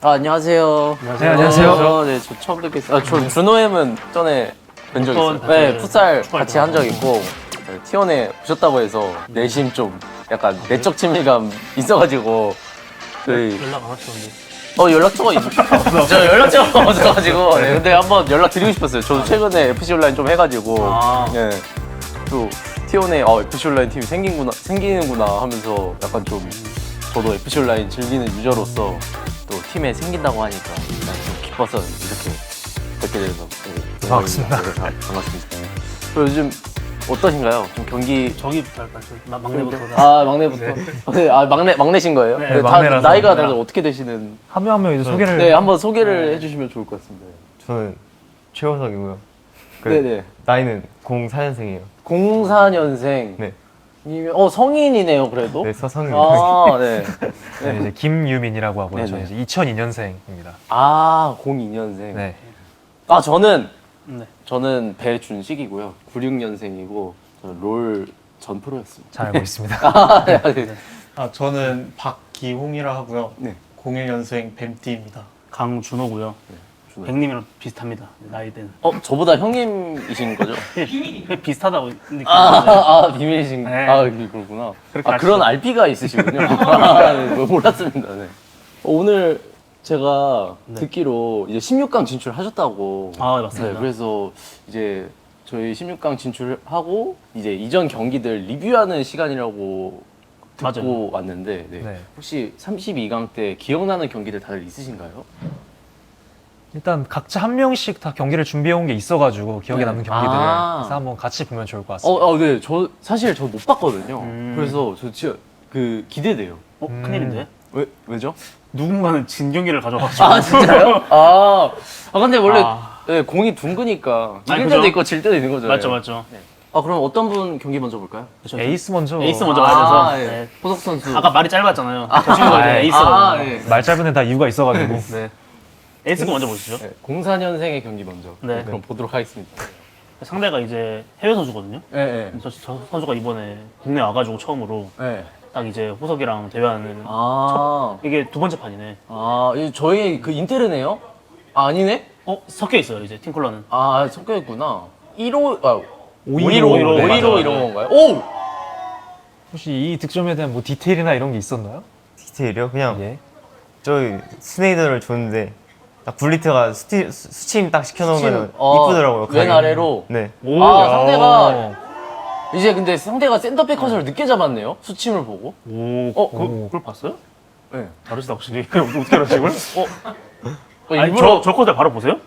안녕하세요. 네, 안녕하세요. 네, 저 처음 뵙겠습니다. 저 준호엠은 전에 뵌 적 있어요. 네, 풋살 같이 한 적 있고 네, T1에 오셨다고 해서 내심 좀 약간 내적 친밀감 있어가지고 저희 연락 안 하셨는데. 연락처가 저 연락처가 없어가지고 네, 근데 한번 연락 드리고 싶었어요. 저도 최근에 FC 온라인 좀 해가지고 네, 또 T1에 FC 온라인 팀이 생기는구나 하면서 약간 좀 저도 FC 온라인 즐기는 유저로서 또 팀에 생긴다고 하니까 좀 기뻐서 이렇게 뵙게 돼서 네, 반갑습니다. 네, 반갑습니다. 요즘 어떠신가요? 좀 경기 저기부터 할까요? 막내부터. 막내부터. 네, 막내신 거예요? 네, 다 막내라서. 나이가 다들 어떻게 되시는? 한 명 한 명 이제 소개를. 네, 한번 소개를 해주시면 좋을 것 같습니다. 저는 최호석이고요. 네네. 나이는 04년생이에요. 04년생. 네. 성인이네요, 그래도. 네, 서성이. 네. 네, 이제 김유민이라고 하고요. 네네. 저는 이제 2002년생입니다. 02년생. 네. 저는 배준식이고요. 96년생이고 저는 롤 전 프로였습니다. 잘 알고 있습니다. 네. 저는 박기홍이라 하고요. 네. 01년생 뱀띠입니다. 강준호고요. 준호. 백님이랑 비슷합니다. 나이대는. 저보다 형님이신 거죠? 비슷하다고 느끼는데. 비밀이신. 네. 그렇구나. 그렇게 그런 RP가 있으시군요. 네, 몰랐습니다. 네. 오늘 제가 듣기로 이제 16강 진출하셨다고. 맞습니다. 네, 그래서 이제 저희 16강 진출하고 이제 이전 경기들 리뷰하는 시간이라고 듣고 왔는데 네. 혹시 32강 때 기억나는 경기들 다들 있으신가요? 일단 각자 한 명씩 다 경기를 준비해 온 게 있어가지고 기억에 네. 남는 경기들을 그래서 한번 같이 보면 좋을 것 같습니다. 네. 사실 저 못 봤거든요. 음. 그래서 저 진짜 기대돼요. 큰일인데? 왜죠? 누군가는 진 경기를 가져가지고. 진짜요? 근데 원래 네, 공이 둥그니까 이길 때도 그죠? 있고 질 때도 있는 거잖아요. 맞죠. 그럼 어떤 분 경기 먼저 볼까요? 에이스 먼저. 에이스 먼저 가야 돼서. 예. 네. 호석 선수. 아까 말이 짧았잖아요. 저 친구가 에이스거든요. 네. 말 짧은 데 다 이유가 있어가지고. 네. 에이스가 먼저 보시죠. 04년생의 경기 먼저. 네. 그럼 보도록 하겠습니다. 상대가 이제 해외 선수거든요. 네. 저 선수가 이번에 국내 와가지고 처음으로 네. 딱 이제 호석이랑 대회하는 이게 두 번째 판이네. 이게 저희 그 인테르네요? 아니네? 섞여 있어요 이제 팀 컬러는. 섞여 있구나. 1호, 515 이런 건가요? 오! 혹시 이 득점에 대한 뭐 디테일이나 이런 게 있었나요? 디테일이요? 그냥 예. 저희 스네이더를 줬는데 딱 굴리트가 수침 딱 시켜놓으면 수침, 이쁘더라고요. 왼 가게. 아래로. 네. 상대가 이제 근데 상대가 샌더백 컷을 늦게 잡았네요. 수침을 보고. 그걸 봤어요? 네. 다르시다 확실히. 어떻게 알았지 이걸? 아니, 일부러 저 컷을 바로 보세요?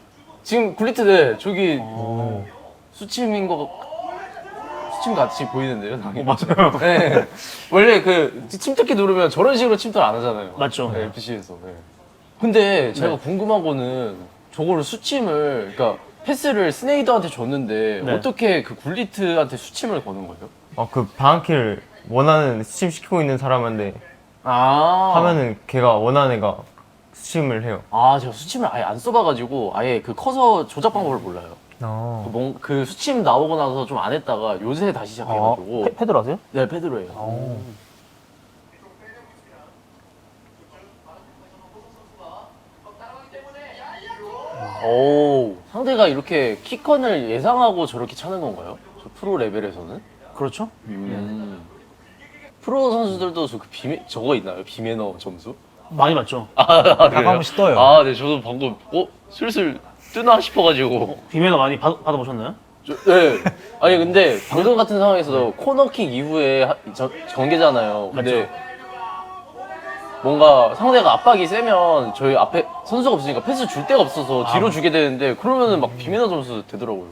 지금 굴리트네 저기 수침인 거 수침 같이 보이는데요, 당연히. 맞아요. 네. 원래 그 침투키 누르면 저런 식으로 침투를 안 하잖아요. 맞죠. 네, FC에서. 네. 근데 제가 궁금한 거는 저거를 수침을 그러니까 패스를 스네이더한테 줬는데 네. 어떻게 그 굴리트한테 수침을 거는 거예요? 그 방학키를 원하는 수침 시키고 있는 사람한테 하면은 걔가 원하는 애가 수침을 해요. 제가 수침을 아예 안 써봐가지고 아예 그 커서 조작 방법을 몰라요. 그 수침 나오고 나서 좀 안 했다가 요새 다시 시작해가지고. 패드로 하세요? 네, 패드로 해요. 상대가 이렇게 키컨을 예상하고 저렇게 차는 건가요? 저 프로 레벨에서는? 그렇죠. 프로 선수들도 저거 있나요? 비매너 점수? 많이 봤죠. 한 번씩 떠요. 네, 저도 방금 슬슬 뜨나 싶어가지고. 비매너 많이 받아보셨나요? 네. 아니 근데 방금 같은 상황에서도 코너킥 이후에 전개잖아요. 근데 뭔가 상대가 압박이 세면 저희 앞에 선수가 없으니까 패스 줄 데가 없어서 뒤로 주게 되는데 그러면은 막 비매너 점수 되더라고요.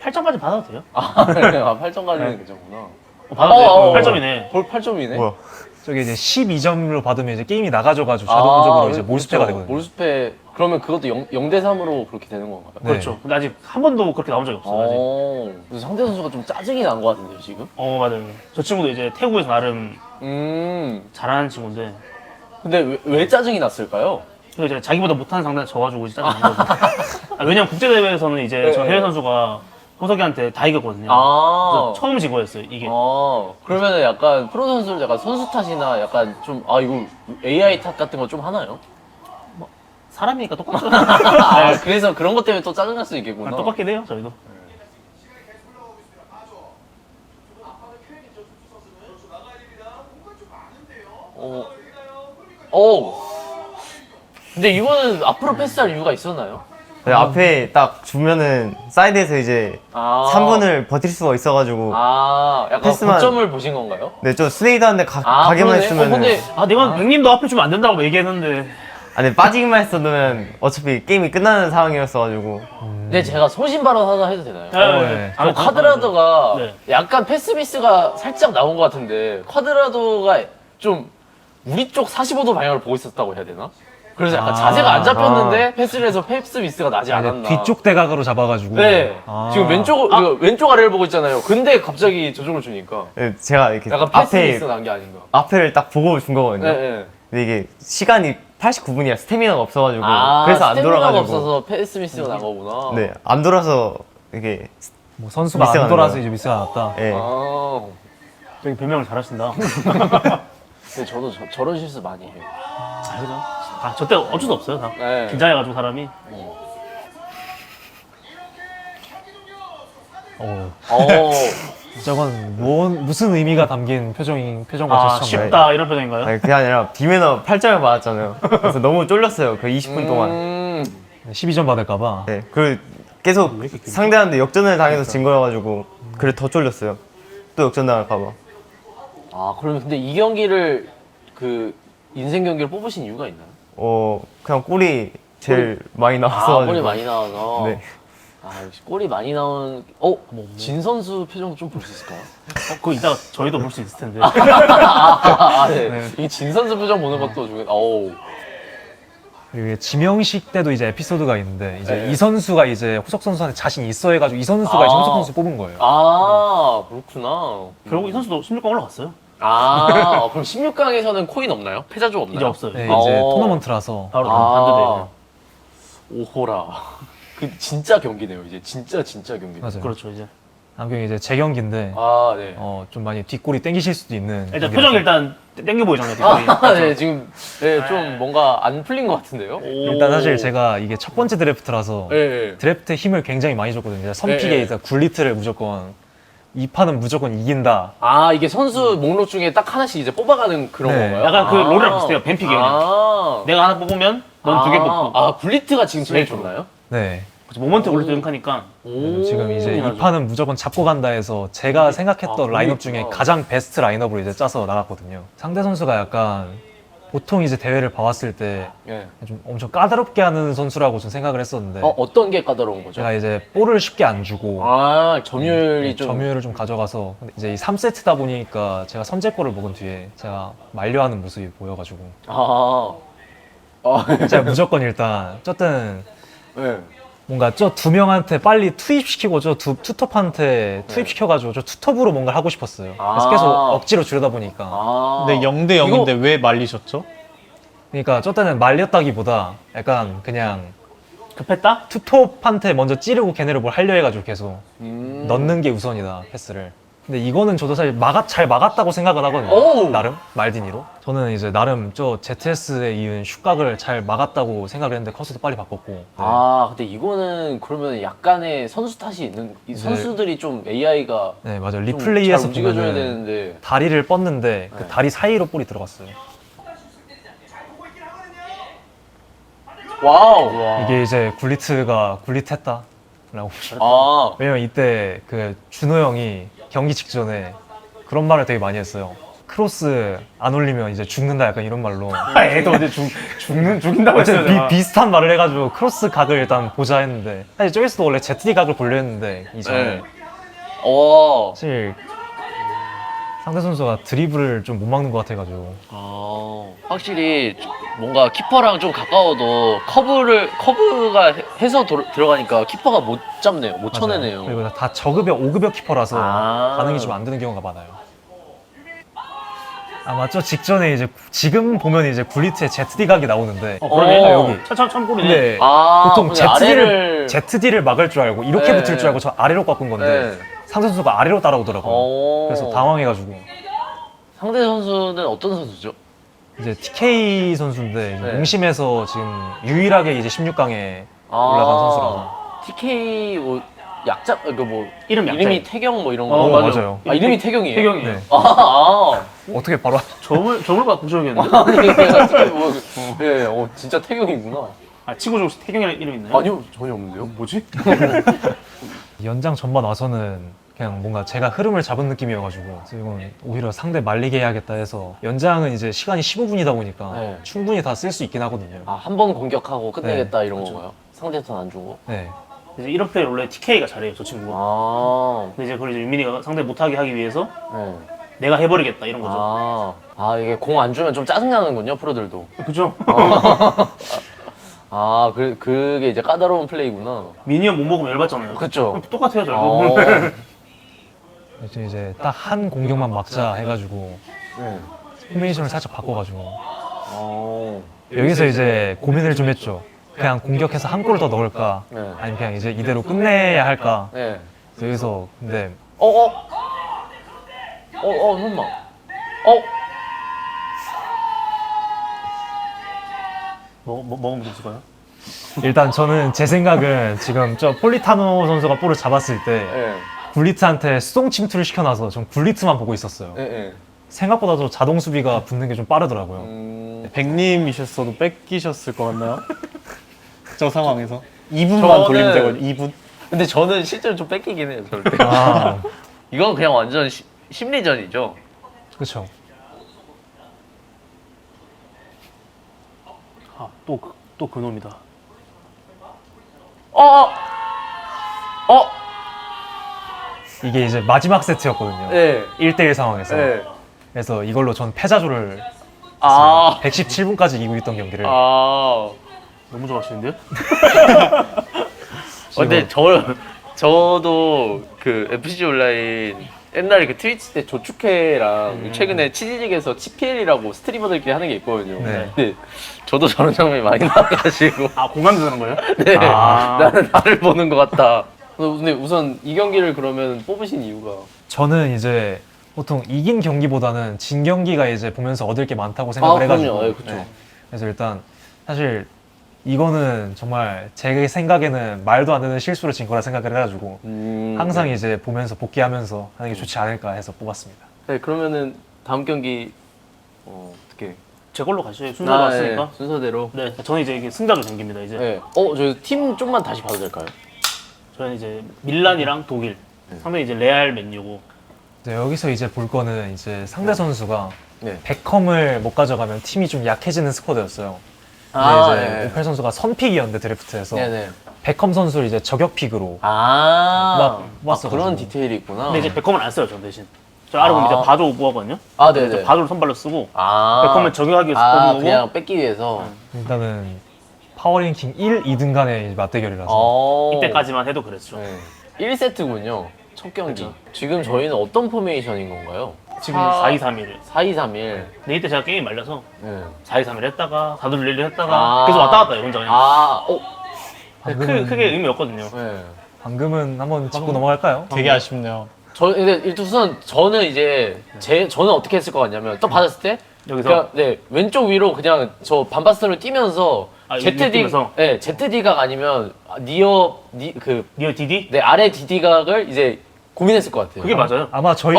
8점까지 받아도 돼요? 8점까지는 괜찮구나. 받아도 돼요. 8점이네. 벌 8점이네. 뭐야? 저게 이제 12점으로 받으면 이제 게임이 나가져가지고 자동적으로 이제 몰수패가 되거든요. 몰수패. 그러면 그것도 0대 3으로 그렇게 되는 건가요? 네. 그렇죠. 근데 아직 한 번도 그렇게 나온 적이 없어요. 아직. 그래서 상대 선수가 좀 짜증이 난 것 같은데요, 지금? 맞아요. 저 친구도 이제 태국에서 나름 잘하는 친구인데 근데 왜 짜증이 났을까요? 근데 이제 자기보다 못하는 상대한테 져가지고 이제 짜증 난 거죠. 왜냐면 국제대회에서는 이제 저 해외 선수가 호석이한테 다 이겼거든요. 그래서 처음 진 거였어요, 이게. 그러면은 약간 프로 선수들 약간 선수 탓이나 약간 좀 이거 AI 탓 같은 거 좀 하나요? 사람이니까 똑같죠. 아, 그래서 그런 것 때문에 또 짜증날 수 있겠구나. 똑같긴 해요, 저희도. 근데 이거는 앞으로 패스할 이유가 있었나요? 네, 앞에 딱 주면은 사이드에서 이제 3분을 버틸 수가 있어가지고 약간 패스만- 고점을 보신 건가요? 네, 좀 스네이드한테 가게만 그러네. 했으면 근데 내가 백님도 앞에 주면 안 된다고 얘기했는데. 아니 빠지기만 했어도 어차피 게임이 끝나는 상황이었어가지고 근데 제가 소신 발언 하나 해도 되나요? 네. 저 쿼드라도가 네. 약간 패스 미스가 살짝 나온 것 같은데 쿼드라도가 좀 우리 쪽 45도 방향을 보고 있었다고 해야 되나? 그래서 약간 자세가 안 잡혔는데 패스를 해서 패스 미스가 나지 않았나. 뒤쪽 대각으로 잡아가지고. 네. 아. 지금 왼쪽 아래를 보고 있잖아요. 근데 갑자기 저쪽을 주니까 네, 제가 이렇게 약간 패스 앞에 미스 난 게 아닌가. 앞에를 딱 보고 준 거거든요. 네, 네. 근데 이게 시간이 89분이라 스태미나가 없어가지고 그래서 안 스태미나가 돌아가지고 없어서 패스 미스가 난 거구나. 네, 안 돌아서 이게 뭐 선수가 미스가 안 돌아서 나요. 이제 미스가 났다. 예. 되게 변명을 잘하신다. 근데 저도 저런 실수 많이 해요. 그죠? 저때 어쩔 수 없어요, 다. 네. 긴장해가지고 사람이. 저건 무슨 의미가 담긴 표정과 제스처인가요? 쉽다, 이런 표정인가요? 아니, 그게 아니라 비매너 8점을 맞았잖아요. 그래서 너무 쫄렸어요. 그 20분 동안. 12점 받을까봐. 네, 그 계속 상대한테 역전을 당해서 진 거여가지고 그래 더 쫄렸어요. 또 역전 당할까봐. 그러면 근데 이 경기를 그 인생 경기를 뽑으신 이유가 있나요? 그냥 골이 제일 많이 나왔어가지고. 골이 많이 나와서. 네. 역시 골이 많이 나오는. 진 선수 표정 좀 볼 수 있을까요? 그거 이따가 저희도 볼 수 있을 텐데. 네. 이 진 선수 표정 보는 것도 중요해. 그리고 이게 지명식 때도 이제 에피소드가 있는데 이제 네. 이 선수가 이제 호석 선수한테 자신 있어 해가지고 이 선수가 이제 호석 선수 뽑은 거예요. 그렇구나. 결국 이 선수도 16강 올라갔어요. 그럼 16강에서는 코인 없나요? 패자조 없나요? 이제 없어요. 네, 이제 토너먼트라서 바로 반대돼요. 오호라. 그 진짜 경기네요. 이제 진짜 경기네요. 맞아요. 그렇죠, 이제. 남경이 이제 제 경기인데 네. 좀 많이 뒷골이 땡기실 수도 있는. 일단 경기라서. 표정이 일단 땡겨 보이잖아요, 뒷골이. 네, 지금 좀 뭔가 안 풀린 것 같은데요? 일단 사실 제가 이게 첫 번째 드래프트라서 네. 드래프트에 힘을 굉장히 많이 줬거든요. 선픽에 네. 이제 굴리트를 무조건 이 판은 무조건 이긴다. 이게 선수 목록 중에 딱 하나씩 이제 뽑아가는 그런 네. 건가요? 약간 그 롤이랑 비슷해요, 뱀픽이 그냥. 내가 하나 뽑으면 넌 두 개 뽑고. 굴리트가 지금 제일 네. 좋나요? 네. 그렇죠, 모먼트 올릴 때 응하니까. 지금 이제 이 맞아. 판은 무조건 잡고 간다 해서 제가 생각했던 라인업 중에 가장 베스트 라인업으로 이제 짜서 나갔거든요. 상대 선수가 약간 보통 이제 대회를 봐왔을 때 좀 엄청 까다롭게 하는 선수라고 좀 생각을 했었는데 어떤 게 까다로운 거죠? 제가 이제 볼을 쉽게 안 주고 점유율이 좀. 점유율을 좀 가져가서 근데 이제 이 3세트다 보니까 제가 선제골을 먹은 뒤에 제가 만류하는 모습이 보여가지고 제가 무조건 일단 어쨌든 네. 뭔가 저 두 명한테 빨리 투입시키고 저 투톱한테 투입시켜가지고 저 투톱으로 뭔가를 하고 싶었어요. 그래서 계속 억지로 주려다 보니까 근데 0대 0인데 왜 말리셨죠? 그러니까 저 때는 말렸다기보다 약간 그냥 급했다? 투톱한테 먼저 찌르고 걔네를 뭘 하려 해가지고 계속 넣는 게 우선이다 패스를. 근데 이거는 저도 사실 잘 막았다고 생각을 하거든요. 오우. 나름 말디니로. 저는 이제 나름 저 ZS에 이은 슛각을 잘 막았다고 생각을 했는데 커스도 빨리 바꿨고. 근데 이거는 그러면 약간의 선수 탓이 있는 이 선수들이 좀 AI가 네 맞아요. 잘 리플레이에서 움직여줘야 보면은 되는데. 다리를 뻗는데 그 다리 사이로 볼이 들어갔어요. 와우. 이게 이제 굴리트가 굴리트했다 라고. 왜냐면 이때 그 준호 형이 경기 직전에 그런 말을 되게 많이 했어요. 크로스 안 올리면 이제 죽는다 약간 이런 말로. 애도 이제 죽인다고 했어요. 어쨌든 비슷한 말을 해가지고 크로스 각을 일단 보자 했는데 사실 저기서도 원래 ZD 각을 보려 했는데 이전에 사실 상대 선수가 드리블을 좀 못 막는 것 같아가지고. 확실히 뭔가 키퍼랑 좀 가까워도 커브가 해서 들어가니까 키퍼가 못 잡네요. 못 쳐내네요. 그리고 다 저급여 5급여 키퍼라서 반응이 좀 안 되는 경우가 많아요. 맞죠? 직전에 이제 지금 보면 이제 굴리트의 ZD 각이 나오는데 그러네. 여기. 참 골이네. 근데 보통 ZD를 막을 줄 알고 이렇게 붙을 줄 알고 저 아래로 꺾은 건데 상대 선수가 아래로 따라오더라고요. 그래서 당황해가지고. 상대 선수는 어떤 선수죠? 이제 TK 선수인데 이제 네. 농심에서 지금 유일하게 이제 16강에 올라간 선수라서. TK 뭐 약자 뭐 이름이 이름이 태경 뭐 이런 거. 맞아요. 아 이름이 태경이에요? 태경이에요. 네. 아. 어떻게 바로 저걸 갖고 보셔야겠는데. 아니 TK 뭐 예, 진짜 태경이구나. 아 친구 중 태경이라는 이름 있나요? 아니요 전혀 없는데요. 뭐지? 연장 전반 와서는 그냥 뭔가 제가 흐름을 잡은 느낌이어가지고 이건 오히려 상대 말리게 해야겠다 해서 연장은 이제 시간이 15분이다 보니까 네. 충분히 다 쓸 수 있긴 하거든요. 아 한 번 공격하고 끝내겠다 이런 건가요? 상대 턴 안 주고. 네. 이제 이런 플레이 원래 TK가 잘해요, 저 친구가. 아. 근데 이제 그걸 이제 유민이가 상대 못하게 하기 위해서 네. 내가 해버리겠다 이런 거죠. 아 이게 공 안 주면 좀 짜증 나는군요 프로들도. 그죠? 아 그게 이제 까다로운 플레이구나. 미니언 못 먹으면 열받잖아요. 그쵸. 똑같아요, 저. 이제 딱 한 공격만 막자 해가지고 네. 포메이션을 살짝 바꿔가지고 어. 여기서 이제 고민을 좀 했죠. 그냥 공격해서 한 골 더 넣을까 네. 아니면 그냥 이제 이대로 끝내야 할까. 네. 여기서 근데 설마. 먹으면 됐을까요? 일단 저는 제 생각은 지금 저 폴리타노 선수가 볼을 잡았을 때 네. 굴리트한테 수동 침투를 시켜놔서 전 굴리트만 보고 있었어요. 네. 생각보다 저 자동 수비가 붙는 게 좀 빠르더라고요. 백님이셨어도 뺏기셨을 것 같나요? 저 상황에서 2분만 저는- 돌리면 되거든요. 2분. 근데 저는 실제로 좀 뺏기긴 해요 절대. 아, 이건 그냥 완전 심리전이죠. 그렇죠. 아, 또 그놈이다. 이게 이제 마지막 세트였거든요. 네. 1대1 상황에서. 네. 그래서 이걸로 전 패자조를 아. 117분까지 이기고 있던 경기를. 아. 너무 좋아하시는데요? 근데 저도 그 FC 온라인 옛날에 그 트위치 때 조축회랑 최근에 치즈직에서 치피엘이라고 스트리머들끼리 하는 게 있거든요. 네. 근데 저도 저런 장면이 많이 나와가지고 아, 공감되는 거예요? 네. 아. 나는 나를 보는 것 같다. 근데 우선 이 경기를 그러면 뽑으신 이유가 저는 이제 보통 이긴 경기보다는 진 경기가 이제 보면서 얻을 게 많다고 생각을 해가지고. 그럼요. 네, 그쵸. 그래서 일단 사실 이거는 정말 제 생각에는 말도 안 되는 실수를 진 거라 생각을 해가지고 항상 네. 이제 보면서 복귀하면서 하는 게 좋지 않을까 해서 뽑았습니다. 네, 그러면은 다음 경기 어떻게 제 걸로 가시죠. 순서가 왔으니까. 순서대로. 네, 저는 이제 이게 승자조 경기입니다. 이제 네. 저희 팀 좀만 다시 봐도 될까요? 저는 이제 밀란이랑 독일. 상대 이제 레알 맨유고. 네, 여기서 이제 볼 거는 이제 상대 선수가 네. 베컴을 못 가져가면 팀이 좀 약해지는 스쿼드였어요. 근데 이제 오펠 선수가 선픽이었는데 드래프트에서 네네. 베컴 선수를 이제 저격픽으로 막 뽑았어가지고. 그런 디테일이 있구나. 근데 이제 베컴은 안 써요, 저 대신. 저 아래 보면 이제 바조 오버하거든요. 아, 네네. 바조를 선발로 쓰고 아. 베컴을 저격하기 위해서 뽑은 거고. 그냥 뺏기 위해서. 일단은 파워랭킹 1, 2등 간의 맞대결이라서 이때까지만 해도 그랬죠. 네. 1세트군요. 첫 경기. 그쵸. 지금 저희는 어떤 포메이션인 건가요? 지금 4-2-3-1. 4-2-3-1. 근데 이때 제가 게임이 말려서 네. 4-2-3-1 했다가 4-2-1 했다가 아. 계속 왔다 갔다 해요, 혼자 그냥. 크게 의미 없거든요. 네. 방금은 한번 짚고 넘어갈까요? 되게 아쉽네요. 근데 일단 우선 저는 이제 저는 어떻게 했을 것 같냐면 또 받았을 때 여기서 그냥 왼쪽 위로 그냥 저 반바스를 뛰면서 ZD 뛰면서? ZD각 아니면 니어 DD? 아래 DD각을 이제 고민했을 것 같아요. 그게 맞아요. 아마 저희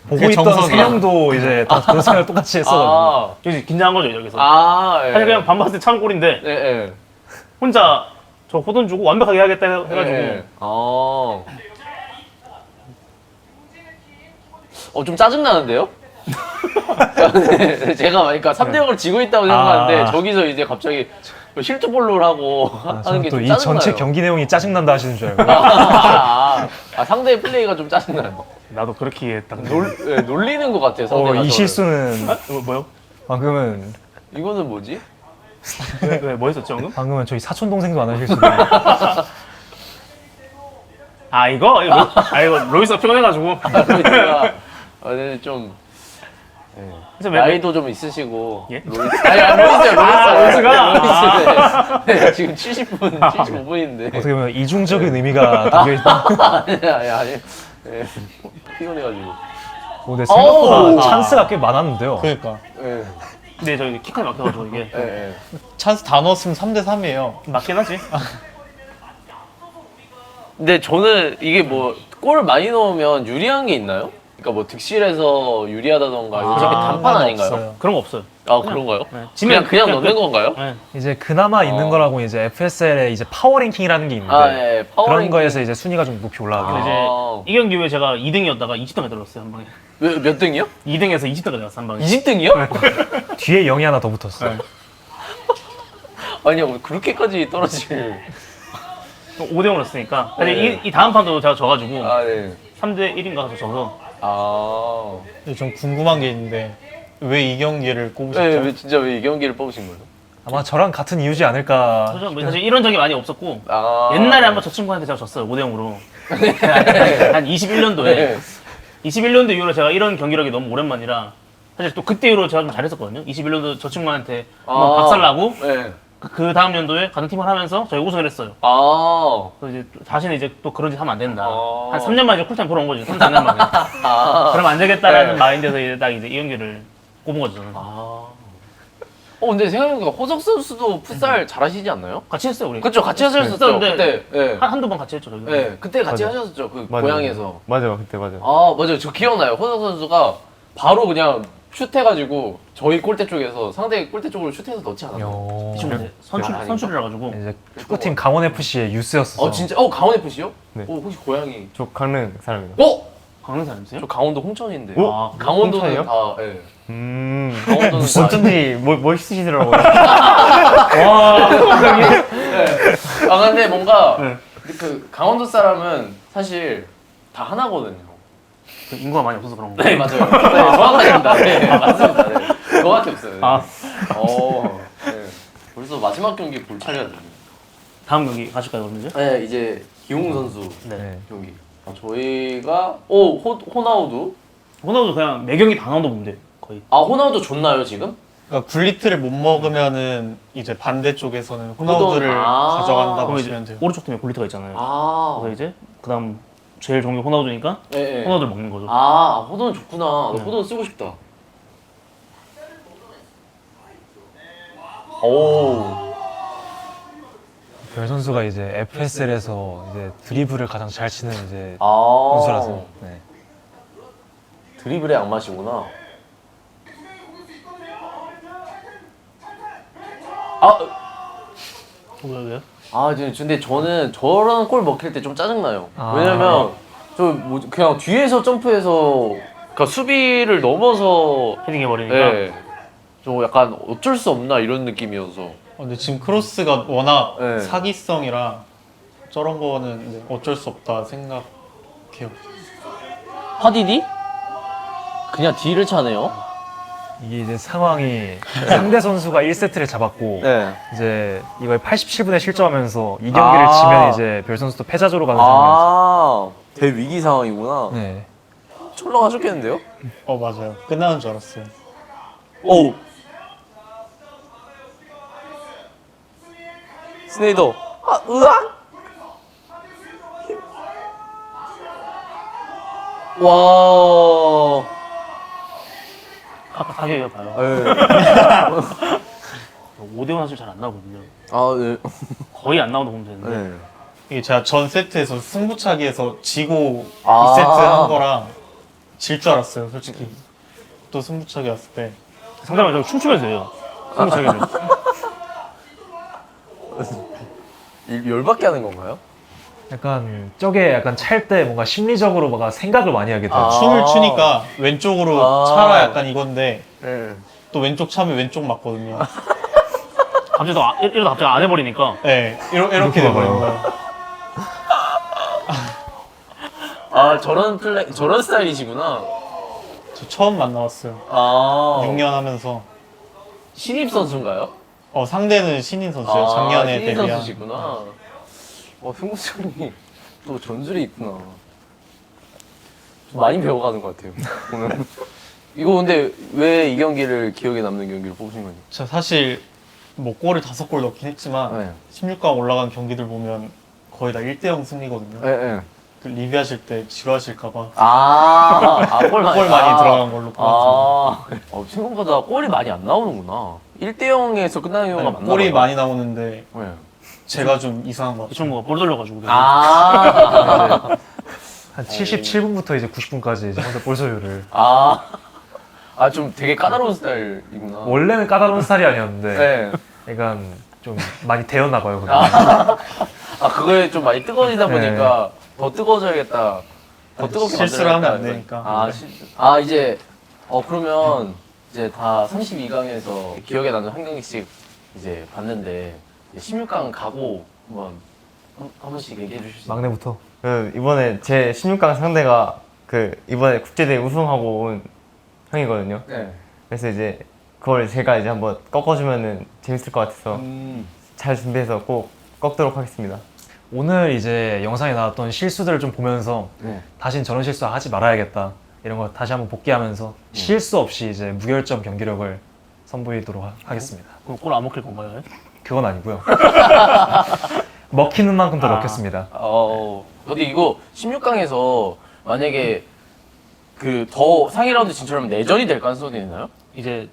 보고 그게 있던 정석이야. 3명도 이제 다 그런 생각을 똑같이 했어가지고 여기서 긴장한 거죠, 여기서. 예. 사실 그냥 반바스 찬 꼴인데 예. 혼자 저 호돈 주고 완벽하게 해야겠다 해가지고 예. 좀 짜증나는데요? 제가 그러니까 3대 0을 지고 있다고 생각하는데 저기서 이제 갑자기 실투볼로를 하고 하는 게 좀 또이 짜증나요. 전체 경기 내용이 짜증난다 하시는 줄 알고 상대의 플레이가 좀 짜증나요. 나도 그렇게 이해했다. 놀리는 것 같아요. 상대가 이 저를. 실수는 뭐요? 방금은 이거는 뭐지? 뭐 했었죠, 방금? 방금은 저희 사촌 동생도 안 한 실수고 이거 로이스가 피곤해가지고. 로이스가 네, 좀 그래서 나이도 좀 있으시고 예? 로이스 로이스가? 네, 지금 70분 75분인데 어떻게 보면 이중적인 의미가 담겨있다. 아니 네, 피곤해가지고 근데 생각보다 오! 찬스가 꽤 많았는데요. 그러니까 네. 근데 저희 키칸이 막혀가지고 이게 네. 찬스 다 넣었으면 3대 3이에요. 맞긴 하지. 근데 저는 이게 뭐 골 많이 넣으면 유리한 게 있나요? 그러니까 뭐 득실에서 유리하다던가 요즘에 단판 아닌가요? 없어요. 그런 거 없어요. 아 그런가요? 네. 그냥 넣는 건가요? 네. 이제 그나마 있는 거라고 이제 FSL에 이제 파워랭킹이라는 게 있는데 예. 그런 거에서 이제 순위가 좀 높이 올라가게 근데 돼요. 이제 이 경기 후에 제가 2등이었다가 20등까지 들었어요 한 방에. 몇 등이요? 2등에서 20등까지 갔어 한 방에. 20등이요? 뒤에 0이 하나 더 붙었어요. 아니야, 뭐 그렇게까지 떨어질. 5대0으로 했으니까. 근데 네. 이 다음 판도 제가 져가지고 아, 네. 3대 1인가 가서 져서. 아. 근데 전 궁금한 게 있는데 왜 이 경기를 꼽으셨죠? 네, 진짜 왜 이 경기를 뽑으신 거예요? 아마 저랑 같은 이유지 않을까. 그래서 뭐 사실 이런 적이 많이 없었고 아. 옛날에 한번 저 친구한테 제가 졌어요 5대0으로. 한 21년도에. 네. 21년도 이후로 제가 이런 경기력이 너무 오랜만이라 사실 또 그때 이후로 제가 좀 잘했었거든요. 21년도 저 친구한테 한번 박살나고 네. 그 다음 연도에 같은 팀을 하면서 저희 우승을 했어요. 아. 그래서 이제 다시는 이제 또 그런 짓 하면 안 된다. 어. 한 3년 만에 이제 쿨타임 보러 온 거죠. 3, 4년 만에. 아. 그러면 안 되겠다라는 네. 마인드에서 이제 딱 이제 이 경기를 꼽은 거죠. 저는. 아. 근데 생각해보니까 호석 선수도 풋살 잘하시지 않나요? 같이 했어요 우리. 그쵸, 같이 하셨었죠. 했었는데 그때. 네. 한두 번 같이 했죠 저희. 네, 그때 같이 맞아요. 하셨었죠. 그 맞아요. 고향에서. 맞아요, 그때 맞아요. 아, 맞아요. 저 기억나요. 호석 선수가 바로 그냥 슛해가지고 저희 골대 쪽에서 상대 골대 쪽으로 슛해서 넣지 않았나요? 요... 지금 이제 선출이라 가지고. 이제 축구팀 강원 FC의 유스였어. 진짜? 강원 FC요? 네. 혹시 고향이? 저 강릉 사람이에요. 강릉 사람이세요? 저 강원도 홍천인데. 오? 아, 강원도는 홍천이요? 다, 예. 강원도는 다. 어쩐지 멋있으시더라고요. 근데 뭔가 그 강원도 사람은 사실 다 하나거든요. 인구가 많이 없어서 그런 거. 네, 맞아요. 네, 정확하십니다. 네, 맞습니다. 네. 그거밖에 없어요. 네. 아. 네. 벌써 마지막 경기 볼 차례가 됐네요. 다음 경기 가실까요 그럼 이제? 네, 이제 기용 선수 네. 경기. 저희가 호나우두. 호나우도 그냥 매 경기 다 나온다 보면 돼 거의. 호나우두 좋나요 지금? 그러니까 굴리트를 못 먹으면은 이제 반대쪽에서는 호나우드를 가져간다 그럼 보시면 이제 돼요. 오른쪽 팀에 굴리트가 있잖아요. 그래서 이제 그다음 제일 좋은 게 호나우두니까 네. 호나우두를 먹는 거죠. 호돈 좋구나. 호돈 쓰고 싶다. 오. 별 선수가 이제 FSL에서 이제 드리블을 가장 잘 치는 이제 아. 선수라서. 네. 드리블의 악마시구나. 왜요? 근데 저는 저런 골 먹힐 때 좀 짜증나요. 아. 왜냐면 그냥 뒤에서 점프해서 그러니까 수비를 넘어서 헤딩 해버리니까. 네. 좀 약간 어쩔 수 없나 이런 느낌이어서. 근데 지금 크로스가 워낙 네. 사기성이라 저런 거는 이제 어쩔 수 없다 생각해요. 파디디? 그냥 D를 차네요. 이게 이제 상황이 상대 선수가 1세트를 잡았고 네. 이제 이걸 87분에 실점하면서 이 경기를 지면 이제 별 선수도 패자조로 가는 상황이었어요. 대위기 상황이구나. 네. 철렁하셨겠는데요? 맞아요. 끝나는 줄 알았어요. 오. 스네이더. 으악! 와. 아까 타격이 봐요. 네. 5대5 사실 잘 안 나오거든요. 네. 거의 안 나온다 보면 되는데. 네. 이게 제가 전 세트에서 승부차기에서 지고 아. 2세트 한 거랑 질 줄 알았어요, 솔직히. 또 승부차기 왔을 때. 상대방 저기 춤추면서 해요. 승부차기를. 열받게 하는 건가요? 약간 저게 약간 찰 때 뭔가 심리적으로 뭔가 생각을 많이 하게 돼요. 춤을 추니까 왼쪽으로 아. 차라 약간 이건데 네. 또 왼쪽 차면 왼쪽 맞거든요. 갑자기 이러다 갑자기 안 해버리니까. 네, 이렇게 돼버린 거예요. 저런 스타일이시구나. 저 처음 만나봤어요. 6년 하면서. 신입 선수인가요? 상대는 신인 선수예요. 작년에 신입 데뷔한. 선수시구나. 승부장님이 또 전술이 있구나. 좀 많이 배워가는 것 같아요. 오늘. 이거 근데 왜 이 경기를 기억에 남는 경기를 뽑으신 거죠? 저 사실 뭐 골을 5골 넣긴 했지만 네. 16강 올라간 경기들 보면 거의 다 1대0 승리거든요. 네. 그 리뷰하실 때 지루하실까봐 골 많이, 골 많이 들어간 걸로 봤습니다. 생각보다 골이 많이 안 나오는구나. 1대0에서 끝나는 경우가 많나 골이 봐요. 많이 나오는데 네. 제가 좀 이상한 것 이 같아요. 친구가 볼 돌려가지고 계속. 한 77분부터 이제 90분까지 이제 혼자 볼 소유를. 좀 되게 까다로운 스타일이구나. 원래는 까다로운 스타일이 아니었는데, 네. 약간 좀 많이 데였나 봐요. 그냥. 그거에 좀 많이 뜨거워지다 보니까 더 뜨거워져야겠다. 더 뜨겁게 실수를 하면 안 만들어야겠다. 되니까. 이제 그러면 이제 다 32강에서 기억에 남는 한 경기씩 이제 봤는데 16강 가고 한 번씩 얘기해 주실 수 있나요? 막내부터. 그 이번에 제 16강 상대가 그 이번에 국제대회 우승하고 온 형이거든요. 네. 그래서 이제 그걸 제가 이제 한번 꺾어주면은 재밌을 것 같아서 잘 준비해서 꼭 꺾도록 하겠습니다. 오늘 이제 영상에 나왔던 실수들을 좀 보면서 네. 다신 저런 실수 하지 말아야겠다. 이런 거 다시 한번 복귀하면서 실수 없이 이제 무결점 경기력을 선보이도록 하겠습니다. 골 안 먹힐 건가요? 그건 아니고요. 먹히는 만큼 더 넣겠습니다. 근데 이거 16강에서 만약에 그 더 상위 라운드 진출하면 내전이 될 가능성이 있나요? 이제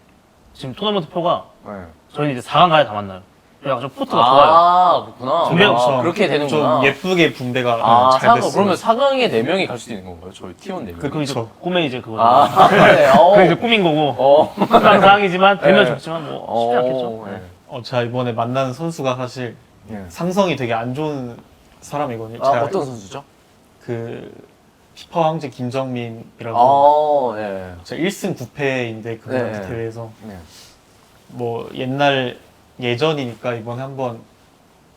지금 토너먼트 표가 네. 저희는 이제 4강 가야 다 만나요. 그래서 좀 포트가 좋아요. 그렇구나. 준비하고 그렇게 되는구나. 좀 예쁘게 분배가 잘 됐어요. 그러면 4강에 4명이 갈 수도 있는 건가요? 저희 T1 4명. 그거 이제 꿈의 이제 그거. 네. 그게 이제 꿈인 거고. 그런 상황이지만 되면 네. 좋지만 뭐 쉽지 않겠죠. 네. 제가 이번에 만나는 선수가 사실 네. 상성이 되게 안 좋은 사람이거든요. 어떤 선수죠? 그 피파 황제 김정민이라고 네. 제가 1승 9패인데 그 네. 대회에서 네. 뭐 예전이니까 이번에 한번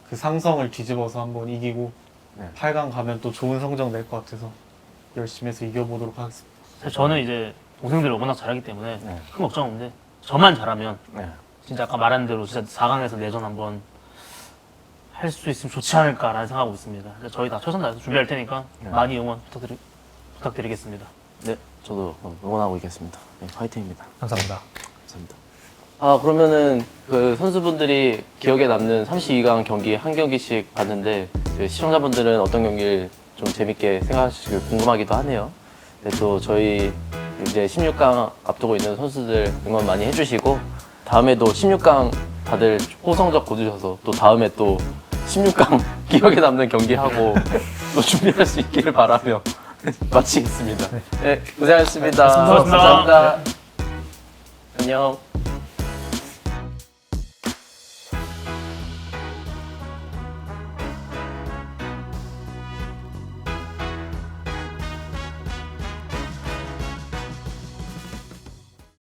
그 상성을 뒤집어서 한번 이기고 네. 8강 가면 또 좋은 성적 낼 것 같아서 열심히 해서 이겨보도록 하겠습니다. 사실 저는 이제 동생들을 워낙 잘하기 때문에 네. 큰 걱정 없는데 저만 잘하면 네. 진짜 아까 말한 대로 진짜 4강에서 내전 한번 할 수 있으면 좋지 않을까라는 생각하고 있습니다. 그래서 저희 다 최선 다해서 준비할 테니까 네. 많이 응원 부탁드리겠습니다. 네. 저도 응원하고 있겠습니다. 네, 화이팅입니다. 감사합니다. 감사합니다. 그러면은 그 선수분들이 기억에 남는 32강 경기 한 경기씩 봤는데 이제 시청자분들은 어떤 경기를 좀 재밌게 생각하시길 궁금하기도 하네요. 네, 또 저희 이제 16강 앞두고 있는 선수들 응원 많이 해주시고 다음에도 16강 다들 호성적 거두셔서 또 다음에 또 16강 기억에 남는 경기하고 또 준비할 수 있기를 바라며 마치겠습니다. 네, 고생하셨습니다. 수고하셨습니다. 감사합니다. 안녕.